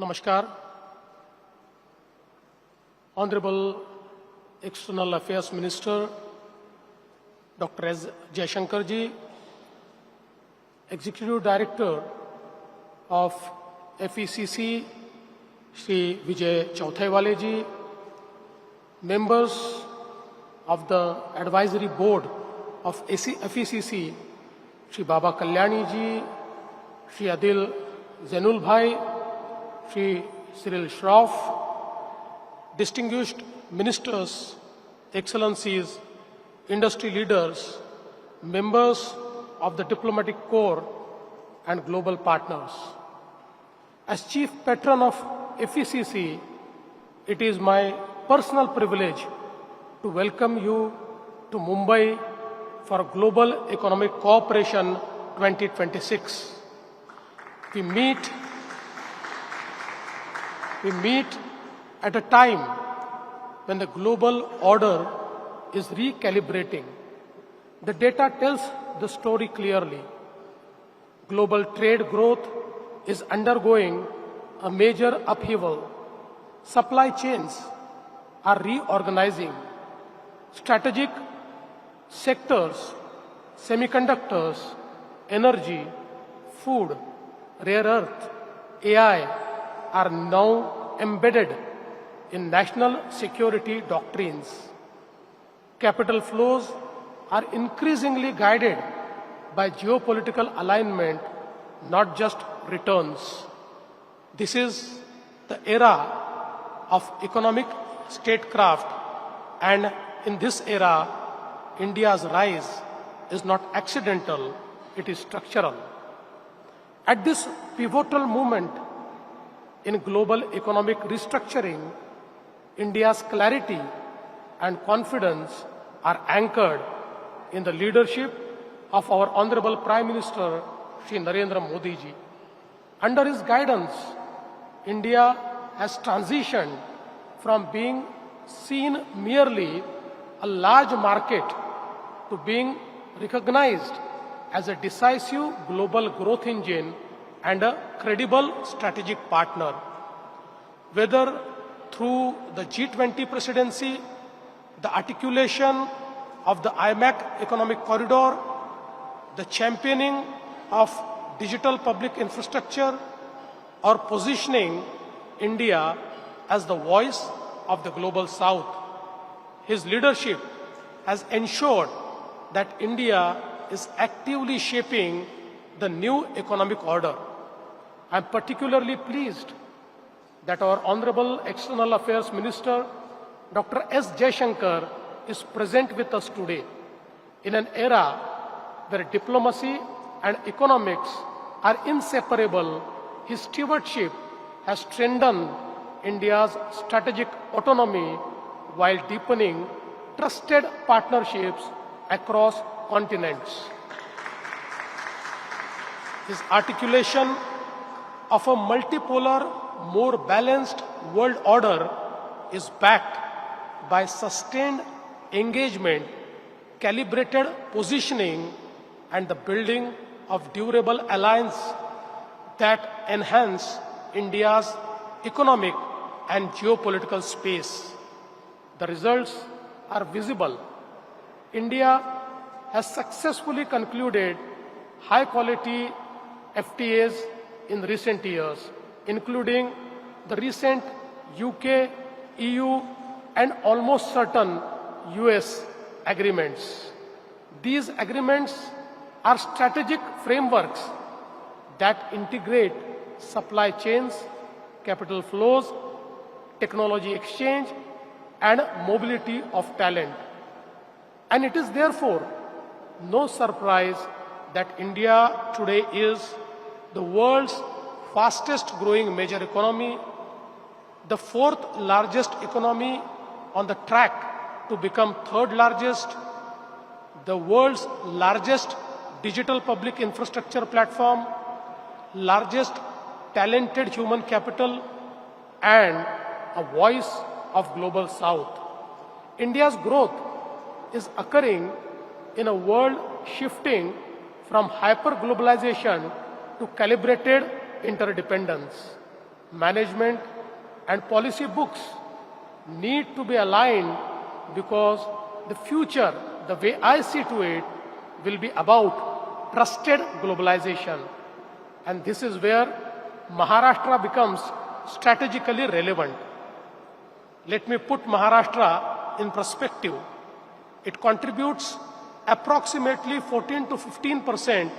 Namaskar. Honorable External Affairs Minister Dr. S. Jaishankar ji, Executive Director of FECC Shri Vijay Chauthaiwale ji, members of the Advisory Board of FECC Shri Baba Kalyani ji, Shri Adil Zainul Bhai, Shri Cyril Shroff, distinguished ministers, excellencies, industry leaders, members of the diplomatic corps and global partners. As chief patron of FECC, it is my personal privilege to welcome you to Mumbai for Global Economic Cooperation 2026. We meet at a time when the global order is recalibrating. The data tells the story clearly. Global trade growth is undergoing a major upheaval. Supply chains are reorganizing. Strategic sectors, semiconductors, energy, food, rare earth, AI are now embedded in national security doctrines. Capital flows are increasingly guided by geopolitical alignment, not just returns. This is the era of economic statecraft, and in this era, India's rise is not accidental, it is structural. At this pivotal moment in global economic restructuring, India's clarity and confidence are anchored in the leadership of our Honorable Prime Minister, Shri Narendra Modi ji. Under his guidance, India has transitioned from being seen merely a large market to being recognized as a decisive global growth engine and a credible strategic partner. Whether through the G20 presidency, the articulation of the IMAC economic corridor, the championing of digital public infrastructure, or positioning India as the voice of the global South, his leadership has ensured that India is actively shaping the new economic order. I am particularly pleased that our Honorable External Affairs Minister, Dr. S. Jaishankar, is present with us today. In an era where diplomacy and economics are inseparable, his stewardship has strengthened India's strategic autonomy while deepening trusted partnerships across continents. His articulation of a multipolar, more balanced world order is backed by sustained engagement, calibrated positioning, and the building of durable alliances that enhance India's economic and geopolitical space. The results are visible. India has successfully concluded high-quality FTAs in recent years, including the recent UK, EU, and almost certain US agreements. These agreements are strategic frameworks that integrate supply chains, capital flows, technology exchange, and mobility of talent. And it is therefore no surprise that India today is the world's fastest growing major economy, the fourth largest economy on the track to become third largest, the world's largest digital public infrastructure platform, largest talented human capital, and a voice of global South. India's growth is occurring in a world shifting from hyper-globalization to calibrated interdependence. management, and policy books need to be aligned because the future, the way I see to it, will be about trusted globalization. And this is where Maharashtra becomes strategically relevant. Let me put Maharashtra in perspective. It contributes approximately 14 to 15%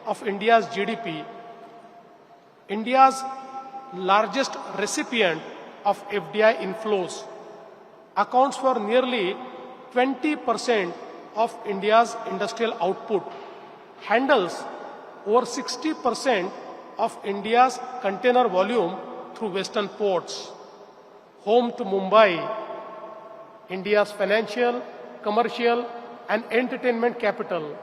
of India's GDP. India's largest recipient of FDI inflows accounts for nearly 20% of India's industrial output, handles over 60% of India's container volume through western ports. Home to Mumbai, India's financial, commercial, and entertainment capital.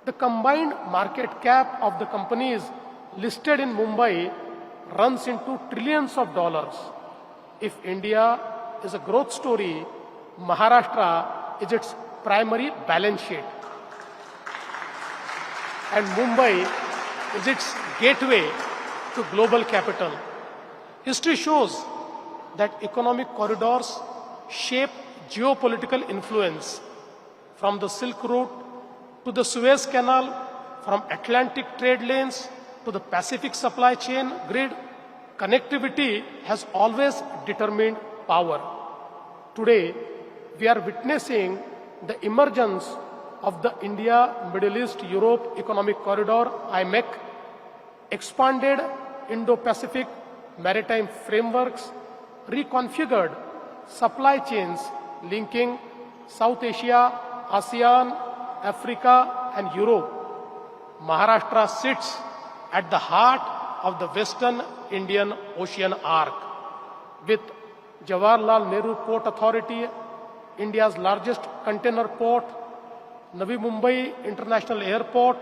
The combined market cap of the companies listed in Mumbai runs into trillions of dollars. If India is a growth story, Maharashtra is its primary balance sheet. And Mumbai is its gateway to global capital. History shows that economic corridors shape geopolitical influence, from the Silk Route to the Suez Canal, from Atlantic trade lanes to the Pacific supply chain grid. Connectivity has always determined power. Today, we are witnessing the emergence of the India, Middle East, Europe Economic Corridor, IMEC, expanded Indo-Pacific maritime frameworks, reconfigured supply chains linking South Asia, ASEAN, Africa, and Europe. Maharashtra sits at the heart of the Western Indian Ocean arc. With Jawaharlal Nehru Port Authority, India's largest container port, Navi Mumbai International Airport,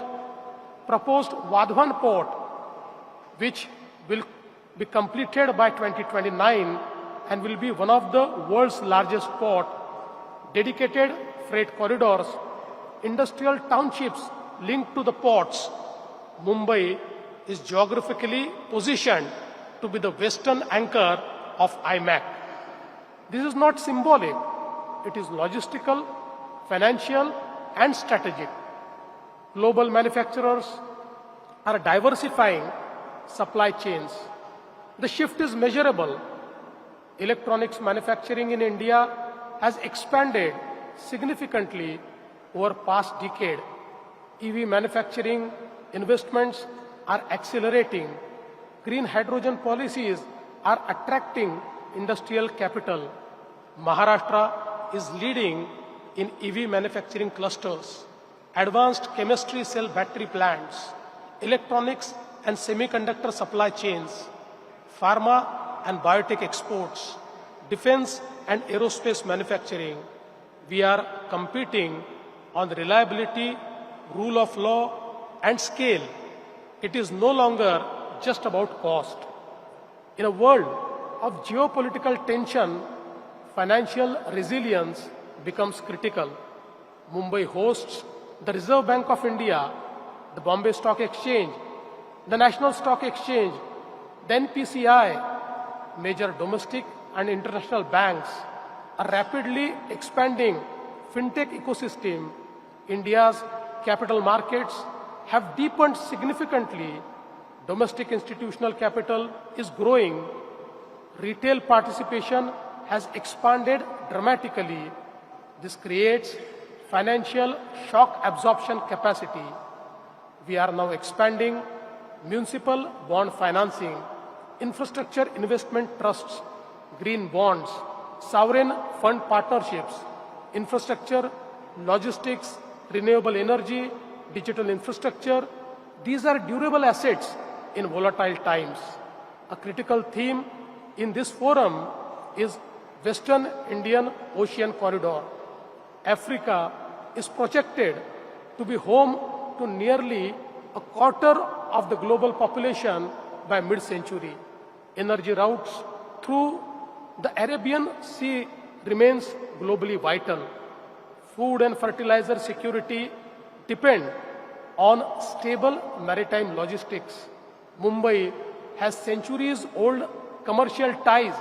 proposed Vadhavan Port, which will be completed by 2029 and will be one of the world's largest port, dedicated freight corridors, industrial townships linked to the ports. Mumbai is geographically positioned to be the western anchor of IMEC. This is not symbolic, it is logistical, financial, and strategic. Global manufacturers are diversifying supply chains. The shift is measurable. Electronics manufacturing in India has expanded significantly over past decade. EV manufacturing investments are accelerating. Green hydrogen policies are attracting industrial capital. Maharashtra is leading in EV manufacturing clusters, advanced chemistry cell battery plants, electronics and semiconductor supply chains, pharma and biotech exports, defense and aerospace manufacturing. We are competing on reliability, rule of law, and scale. It is no longer just about cost. In a world of geopolitical tension, financial resilience becomes critical. Mumbai hosts the Reserve Bank of India, the Bombay Stock Exchange, the National Stock Exchange, the NPCI, major domestic and international banks, a rapidly expanding fintech ecosystem. India's capital markets have deepened significantly. Domestic institutional capital is growing. Retail participation has expanded dramatically. This creates financial shock absorption capacity. We are now expanding municipal bond financing, infrastructure investment trusts, green bonds, sovereign fund partnerships, infrastructure, logistics, renewable energy, digital infrastructure. These are durable assets in volatile times. A critical theme in this forum is Western Indian Ocean Corridor. Africa is projected to be home to nearly a quarter of the global population by mid-century. Energy routes through the Arabian Sea remains globally vital. Food and fertilizer security depend on stable maritime logistics. Mumbai has centuries-old commercial ties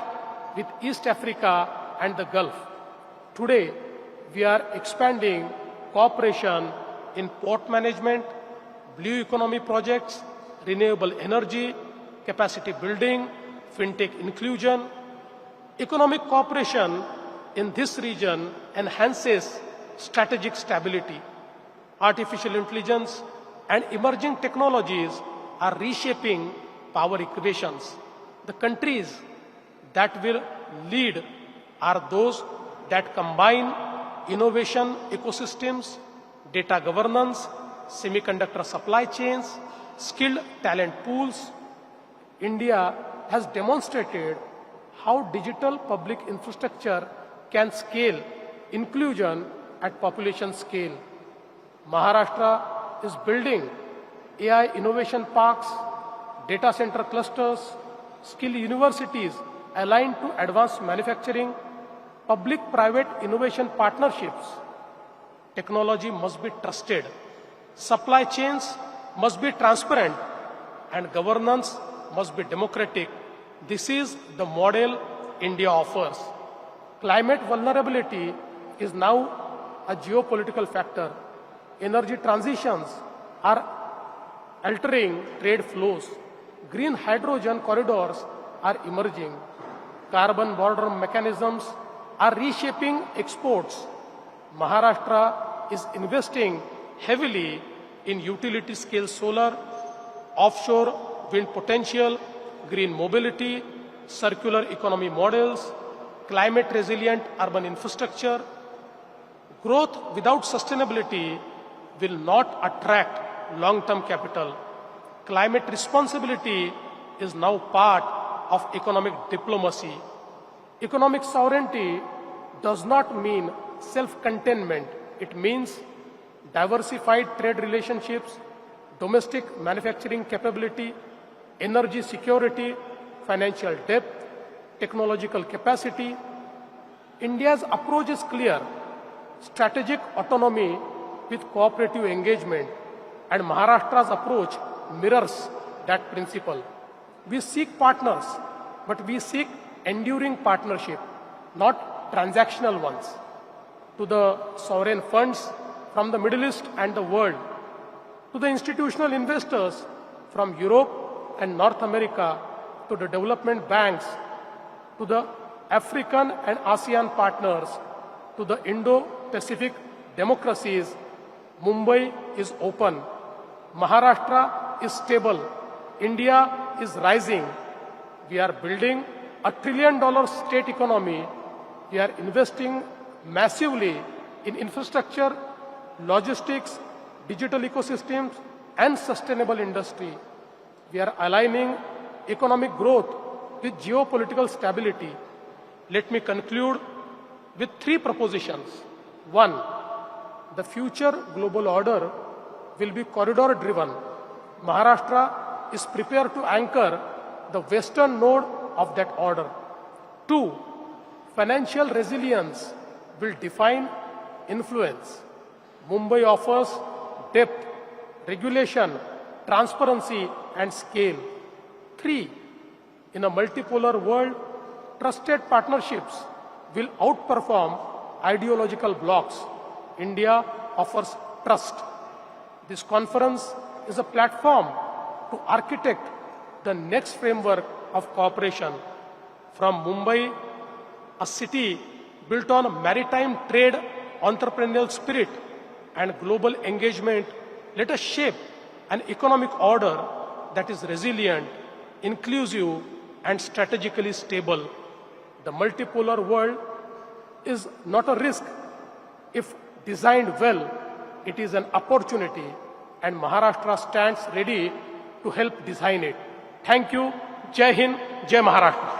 with East Africa and the Gulf. Today, we are expanding cooperation in port management, blue economy projects, renewable energy, capacity building, fintech inclusion. Economic cooperation in this region enhances strategic stability. Artificial intelligence and emerging technologies are reshaping power equations. The countries that will lead are those that combine innovation ecosystems, data governance, semiconductor supply chains, skilled talent pools. India has demonstrated how digital public infrastructure can scale inclusion at population scale. Maharashtra is building AI innovation parks, data center clusters, skill universities aligned to advanced manufacturing, public-private innovation partnerships. Technology must be trusted, supply chains must be transparent, and governance must be democratic. This is the model India offers. Climate vulnerability is now a geopolitical factor. Energy transitions are altering trade flows. Green hydrogen corridors are emerging. Carbon border mechanisms are reshaping exports. Maharashtra is investing heavily in utility scale solar, offshore wind potential, green mobility, circular economy models, climate resilient urban infrastructure. Growth without sustainability will not attract long-term capital. Climate responsibility is now part of economic diplomacy. Economic sovereignty does not mean self-containment. It means diversified trade relationships, domestic manufacturing capability, energy security, financial depth, technological capacity. India's approach is clear: strategic autonomy with cooperative engagement, and Maharashtra's approach mirrors that principle. We seek partners, but we seek enduring partnership, not transactional ones. To the sovereign funds from the Middle East and the world, to the institutional investors from Europe and North America, to the development banks, to the African and ASEAN partners, to the Indo-Pacific democracies, Mumbai is open. Maharashtra is stable. India is rising. We are building a $1 trillion state economy. We are investing massively in infrastructure, logistics, digital ecosystems, and sustainable industry. We are aligning economic growth with geopolitical stability. Let me conclude with 3 propositions. 1, the future global order will be corridor-driven. Maharashtra is prepared to anchor the western node of that order. 2, financial resilience will define influence. Mumbai offers depth, regulation, transparency, and scale. 3, in a multipolar world, trusted partnerships will outperform ideological blocks. India offers trust. This conference is a platform to architect the next framework of cooperation. From Mumbai, a city built on maritime trade, entrepreneurial spirit, and global engagement, let us shape an economic order that is resilient, inclusive, and strategically stable. The multipolar world is not a risk. If designed well, it is an opportunity, and Maharashtra stands ready to help design it. Thank you. Jai Hind, Jai Maharashtra.